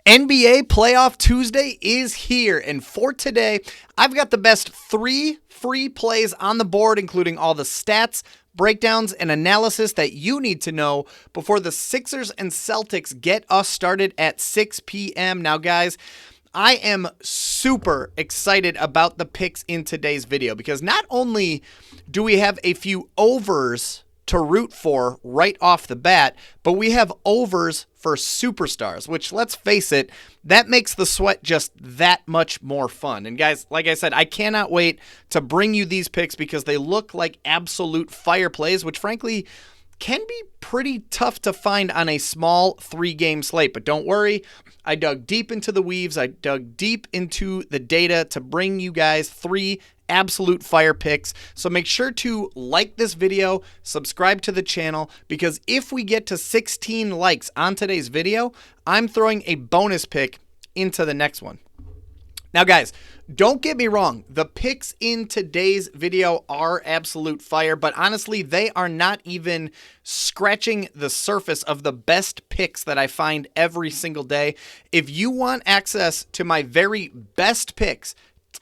NBA Playoff Tuesday is here, and for today, I've got the best 3 free plays on the board, including all the stats, breakdowns, and analysis that you need to know before the Sixers and Celtics get us started at 6 p.m. Now, guys, I am super excited about the picks in today's video because not only do we have a few overs to root for right off the bat, but we have overs for superstars, which, let's face it, that makes the sweat just that much more fun. And guys, like I said, I cannot wait to bring you these picks because they look like absolute fire plays, which frankly can be pretty tough to find on a small 3-game slate. But don't worry, I dug deep into the weaves. I dug deep into the data to bring you guys 3 absolute fire picks. So make sure to like this video, subscribe to the channel, because if we get to 16 likes on today's video, I'm throwing a bonus pick into the next one. Now, guys, don't get me wrong. The picks in today's video are absolute fire, but honestly, they are not even scratching the surface of the best picks that I find every single day. If you want access to my very best picks,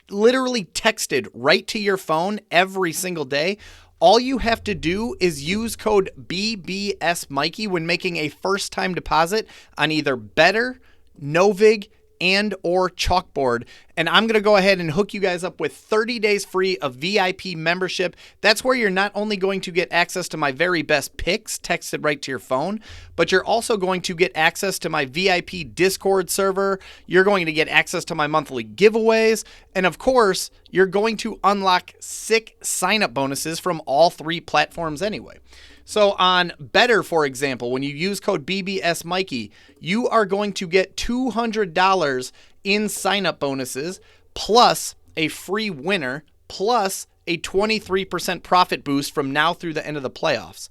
literally texted right to your phone every single day, all you have to do is use code BBSMikey when making a first-time deposit on either Betr, Novig, and or Chalkboard, and I'm going to go ahead and hook you guys up with 30 days free of VIP membership. That's where you're not only going to get access to my very best picks texted right to your phone, but you're also going to get access to my VIP Discord server. You're going to get access to my monthly giveaways, and of course, you're going to unlock sick sign-up bonuses from all 3 platforms anyway. So on Betr, for example, when you use code BBSMikey, you are going to get $200 in sign-up bonuses, plus a free winner, plus a 23% profit boost from now through the end of the playoffs.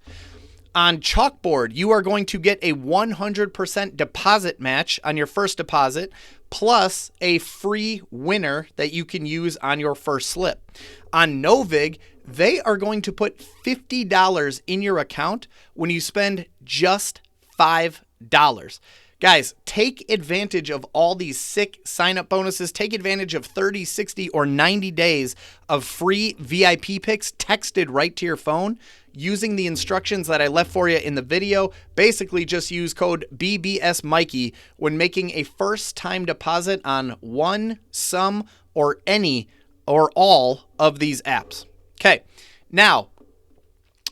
On Chalkboard, you are going to get a 100% deposit match on your first deposit, plus a free winner that you can use on your first slip. On Novig, they are going to put $50 in your account when you spend just $5. Guys, take advantage of all these sick sign-up bonuses. Take advantage of 30, 60, or 90 days of free VIP picks texted right to your phone using the instructions that I left for you in the video. Basically, just use code BBSMikey when making a first-time deposit on one, some, or any, or all of these apps. Okay, now,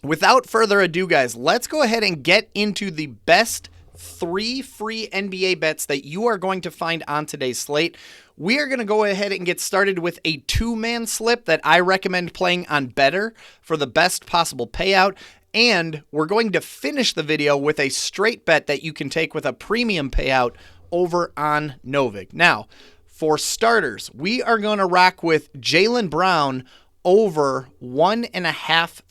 without further ado, guys, let's go ahead and get into the best 3 free NBA bets that you are going to find on today's slate. We are going to go ahead and get started with a 2-man slip that I recommend playing on Betr for the best possible payout. And we're going to finish the video with a straight bet that you can take with a premium payout over on Novig. Now, for starters, we are going to rock with Jaylen Brown over 1.5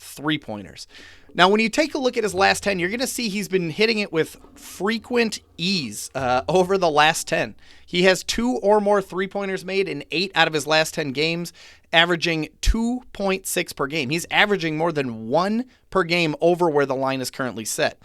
3-pointers. Now, when you take a look at his last 10, you're going to see he's been hitting it with frequent ease over the last 10. He has 2 or more 3-pointers made in 8 out of his last 10 games, averaging 2.6 per game. He's averaging more than 1 per game over where the line is currently set.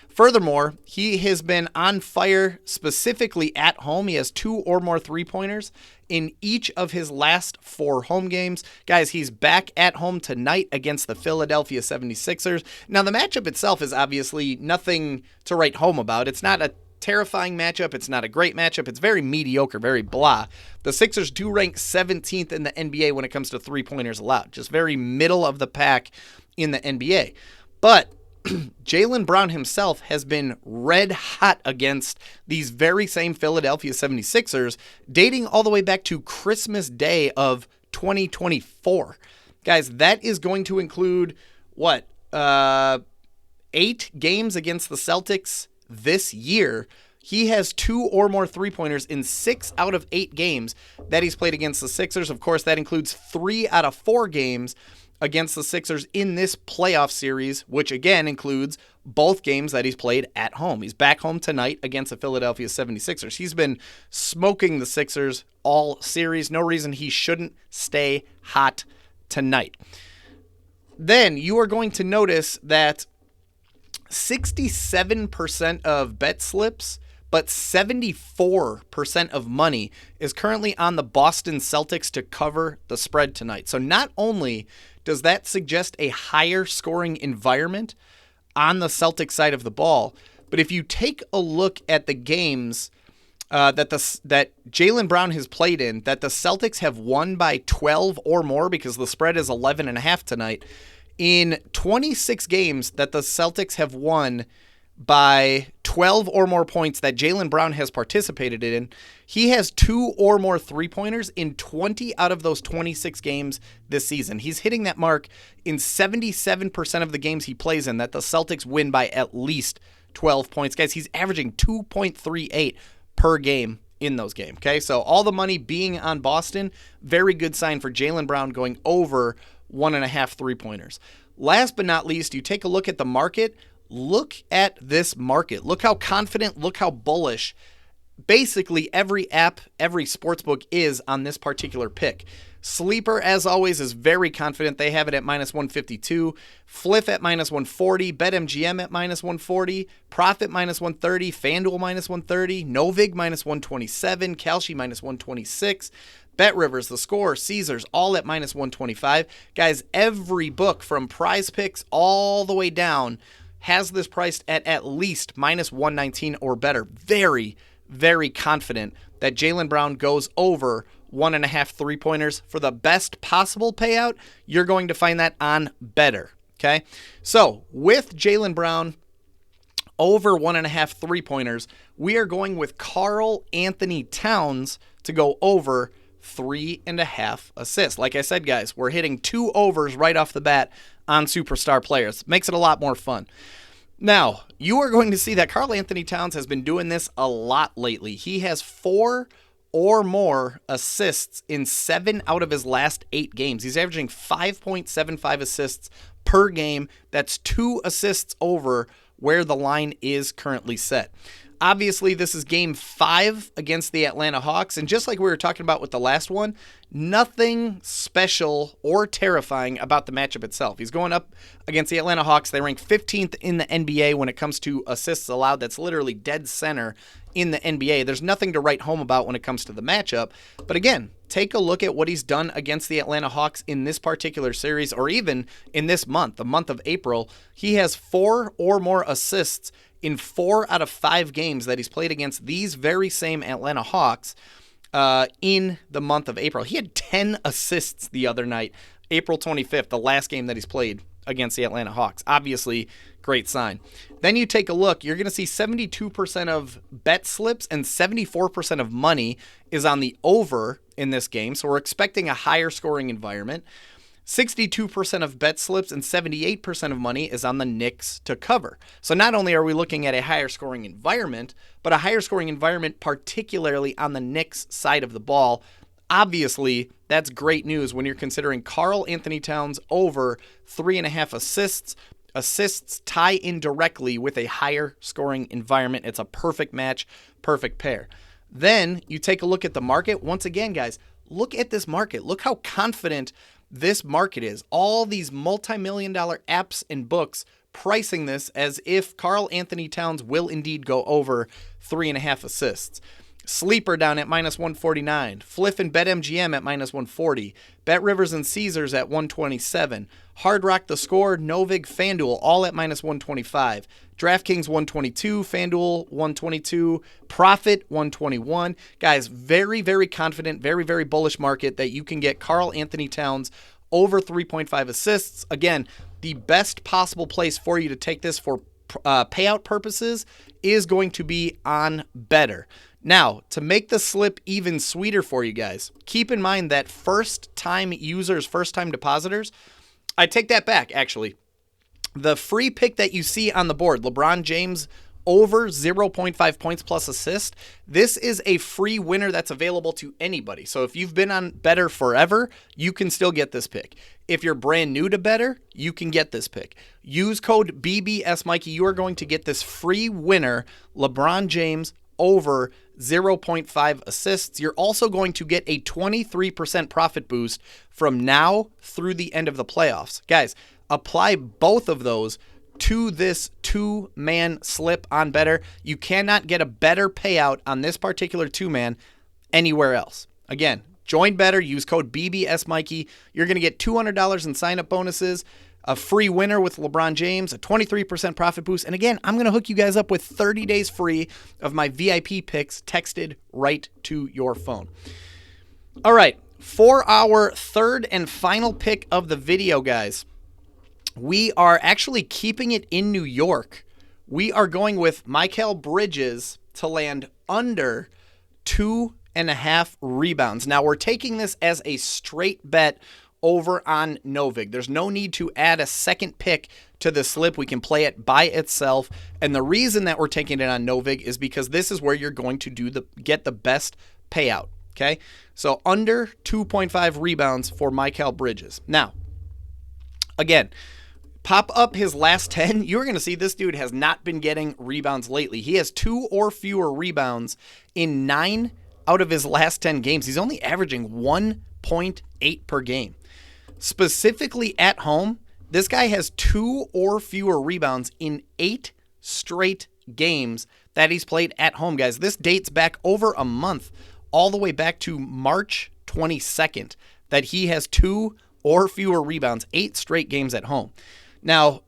Furthermore, he has been on fire specifically at home. He has 2 or more 3-pointers in each of his last 4 home games. Guys, he's back at home tonight against the Philadelphia 76ers. Now, the matchup itself is obviously nothing to write home about. It's not a terrifying matchup. It's not a great matchup. It's very mediocre, very blah. The Sixers do rank 17th in the NBA when it comes to 3-pointers allowed. Just very middle of the pack in the NBA. But Jaylen Brown himself has been red hot against these very same Philadelphia 76ers, dating all the way back to Christmas Day of 2024. Guys, that is going to include, 8 games against the Celtics this year. He has 2 or more 3-pointers in 6 out of 8 games that he's played against the Sixers. Of course, that includes 3 out of 4 games against the Sixers in this playoff series, which again includes both games that he's played at home. He's back home tonight against the Philadelphia 76ers. He's been smoking the Sixers all series. No reason he shouldn't stay hot tonight. Then you are going to notice that 67% of bet slips but 74% of money is currently on the Boston Celtics to cover the spread tonight. So not only does that suggest a higher scoring environment on the Celtics side of the ball, but if you take a look at the games that Jaylen Brown has played in, that the Celtics have won by 12 or more, because the spread is 11.5 tonight, in 26 games that the Celtics have won by 12 or more points that Jaylen Brown has participated in, he has 2 or more three-pointers in 20 out of those 26 games this season. He's hitting that mark in 77% of the games he plays in, that the Celtics win by at least 12 points. Guys, he's averaging 2.38 per game in those games. Okay, so all the money being on Boston, very good sign for Jaylen Brown going over 1.5 three-pointers. Last but not least, you take a look at the market. Look at this market. Look how confident, look how bullish basically every app, every sportsbook is on this particular pick. Sleeper, as always, is very confident. They have it at -152. Fliff at -140. BetMGM at -140. Profit -130. FanDuel -130. Novig -127. Kalshi -126. Bet Rivers, The Score, Caesars, all at -125. Guys, every book from PrizePicks all the way down has this priced at least -119 or better. Very, very confident that Jaylen Brown goes over 1.5 three-pointers. For the best possible payout, you're going to find that on Betr. Okay? So, with Jaylen Brown over 1.5 three-pointers, we are going with Karl Anthony Towns to go over 3.5 assists. Like I said, guys, we're hitting 2 overs right off the bat on superstar players. Makes it a lot more fun. Now, you are going to see that Karl Anthony Towns has been doing this a lot lately. He has 4 or more assists in 7 out of his last 8 games. He's averaging 5.75 assists per game. That's 2 assists over where the line is currently set. Obviously, this is game 5 against the Atlanta Hawks, and just like we were talking about with the last one, nothing special or terrifying about the matchup itself. He's going up against the Atlanta Hawks. They rank 15th in the NBA when it comes to assists allowed. That's literally dead center in the NBA. There's nothing to write home about when it comes to the matchup. But again, take a look at what he's done against the Atlanta Hawks in this particular series, or even in this month, the month of April. He has 4 or more assists in 4 out of 5 games that he's played against these very same Atlanta Hawks in the month of April. He had 10 assists the other night, April 25th, the last game that he's played against the Atlanta Hawks. Obviously, great sign. Then you take a look, you're going to see 72% of bet slips and 74% of money is on the over in this game, so we're expecting a higher scoring environment. 62% of bet slips and 78% of money is on the Knicks to cover. So not only are we looking at a higher scoring environment, but a higher scoring environment particularly on the Knicks side of the ball. Obviously, that's great news when you're considering Karl Anthony Towns over 3.5 assists. Assists tie in directly with a higher scoring environment. It's a perfect match, perfect pair. Then you take a look at the market. Once again, guys, look at this market. Look how confident this market is. All these multi-million-dollar apps and books pricing this as if Karl Anthony Towns will indeed go over 3.5 assists. Sleeper down at -149. Fliff and BetMGM at -140. Bet Rivers and Caesars at 127. Hard Rock, The Score, Novig, FanDuel all at -125. DraftKings 122, FanDuel 122, Profit 121. Guys, very, very confident, very, very bullish market that you can get Karl Anthony Towns over 3.5 assists. Again, the best possible place for you to take this for payout purposes is going to be on Betr. Now, to make the slip even sweeter for you guys, keep in mind that first-time users, first-time depositors, I take that back, actually. The free pick that you see on the board, LeBron James over 0.5 points plus assist, this is a free winner that's available to anybody. So if you've been on Betr forever, you can still get this pick. If you're brand new to Betr, you can get this pick. Use code BBSMikey. You are going to get this free winner, LeBron James, over 0.5 assists. You're also going to get a 23% profit boost from now through the end of the playoffs. Guys, apply both of those to this 2-man slip on Betr. You cannot get a better payout on this particular 2-man anywhere else. Again, join Betr, use code BBSMikey. You're going to get $200 in sign-up bonuses, a free winner with LeBron James, a 23% profit boost. And again, I'm going to hook you guys up with 30 days free of my VIP picks texted right to your phone. All right, for our third and final pick of the video, guys, we are actually keeping it in New York. We are going with Mikal Bridges to land under 2.5 rebounds. Now, we're taking this as a straight bet over on Novig. There's no need to add a second pick to the slip. We can play it by itself. And the reason that we're taking it on Novig is because this is where you're going to get the best payout. Okay? So under 2.5 rebounds for Mikal Bridges. Now, again, pop up his last 10. You're going to see this dude has not been getting rebounds lately. He has 2 or fewer rebounds in 9 out of his last 10 games. He's only averaging 1.8 per game. Specifically at home, this guy has 2 or fewer rebounds in 8 straight games that he's played at home, guys. This dates back over a month, all the way back to March 22nd, that he has 2 or fewer rebounds, 8 straight games at home. Now,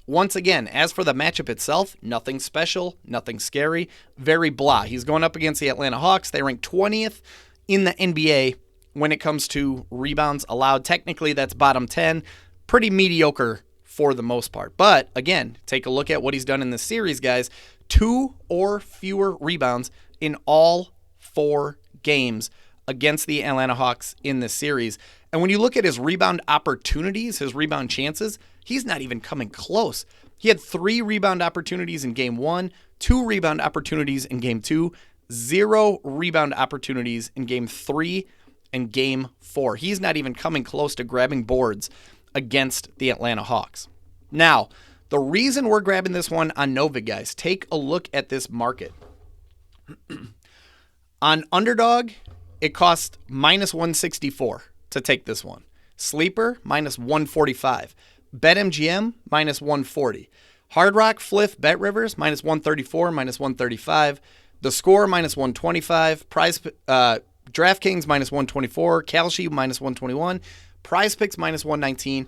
once again, as for the matchup itself, nothing special, nothing scary, very blah. He's going up against the Atlanta Hawks. They rank 20th in the NBA when it comes to rebounds allowed. Technically, that's bottom 10. Pretty mediocre for the most part. But, again, take a look at what he's done in this series, guys. 2 or fewer rebounds in all 4 games against the Atlanta Hawks in this series. And when you look at his rebound opportunities, his rebound chances, he's not even coming close. He had 3 rebound opportunities in game 1, 2 rebound opportunities in game 2, 0 rebound opportunities in game 3 and game 4. He's not even coming close to grabbing boards against the Atlanta Hawks. Now, the reason we're grabbing this one on Novig, guys, take a look at this market. On Underdog, it cost -164 to take this one. Sleeper, -145. BetMGM, -140. Hard Rock, Fliff, Bet Rivers, -134, -135. The Score, -125. DraftKings, -124. Kalshi, -121. PrizePicks, -119.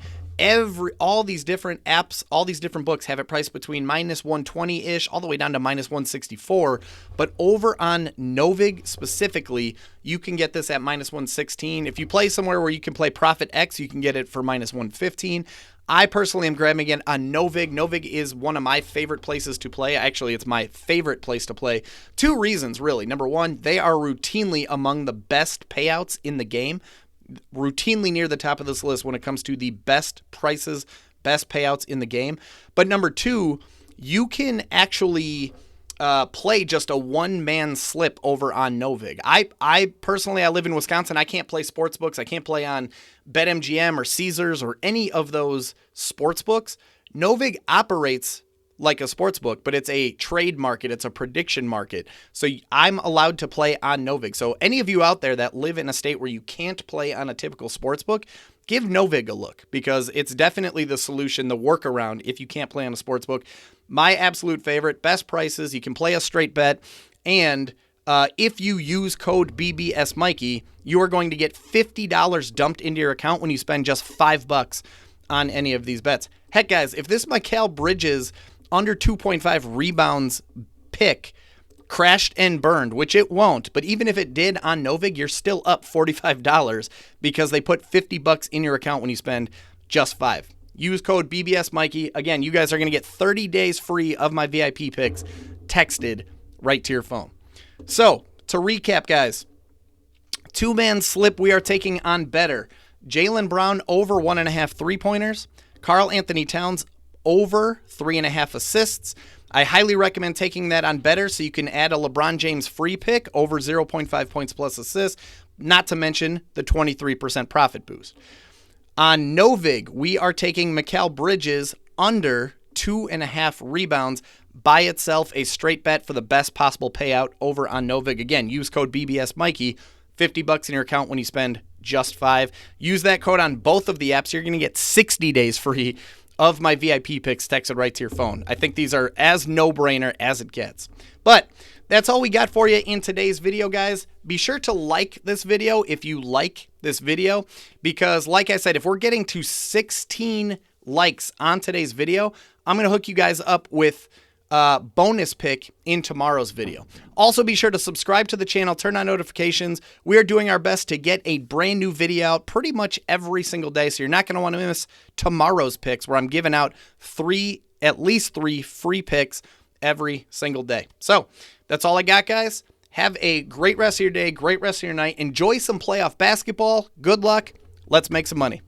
All these different apps, all these different books have it priced between -120-ish all the way down to -164. But over on Novig specifically, you can get this at -116. If you play somewhere where you can play Profit X, you can get it for -115. I personally am grabbing it on Novig. Novig is one of my favorite places to play. Actually, it's my favorite place to play. 2 reasons, really. Number one, they are routinely among the best payouts in the game. Routinely near the top of this list when it comes to the best prices, best payouts in the game. But number 2, you can actually play just a one-man slip over on Novig. I personally, I live in Wisconsin. I can't play sports books. I can't play on BetMGM or Caesars or any of those sports books. Novig operates like a sports book, but it's a trade market. It's a prediction market. So I'm allowed to play on Novig. So any of you out there that live in a state where you can't play on a typical sports book, give Novig a look, because it's definitely the solution, the workaround if you can't play on a sports book. My absolute favorite, best prices. You can play a straight bet. And if you use code BBSMikey, you are going to get $50 dumped into your account when you spend just $5 on any of these bets. Heck, guys, if this Mikal Bridges under 2.5 rebounds pick crashed and burned, which it won't, but even if it did on Novig, you're still up $45 because they put $50 in your account when you spend just $5. Use code BBSMikey. Again, you guys are going to get 30 days free of my VIP picks texted right to your phone. So, to recap, guys, 2-man slip we are taking on Betr. Jaylen Brown over 1.5 3-pointers. Karl Anthony Towns over 3.5 assists. I highly recommend taking that on Betr so you can add a LeBron James free pick over 0.5 points plus assists, not to mention the 23% profit boost. On Novig, we are taking Mikal Bridges under 2.5 rebounds by itself, a straight bet for the best possible payout over on Novig. Again, use code BBSMikey, $50 in your account when you spend just $5. Use that code on both of the apps. You're going to get 60 days free of my VIP picks texted right to your phone. I think these are as no-brainer as it gets. But that's all we got for you in today's video, guys. Be sure to like this video if you like this video, because like I said, if we're getting to 16 likes on today's video, I'm going to hook you guys up with bonus pick in tomorrow's video. Also, be sure to subscribe to the channel, turn on notifications. We are doing our best to get a brand new video out pretty much every single day, so you're not going to want to miss tomorrow's picks, where I'm giving out at least three free picks every single day. So that's all I got, guys. Have a great rest of your day, great rest of your night. Enjoy some playoff basketball. Good luck. Let's make some money.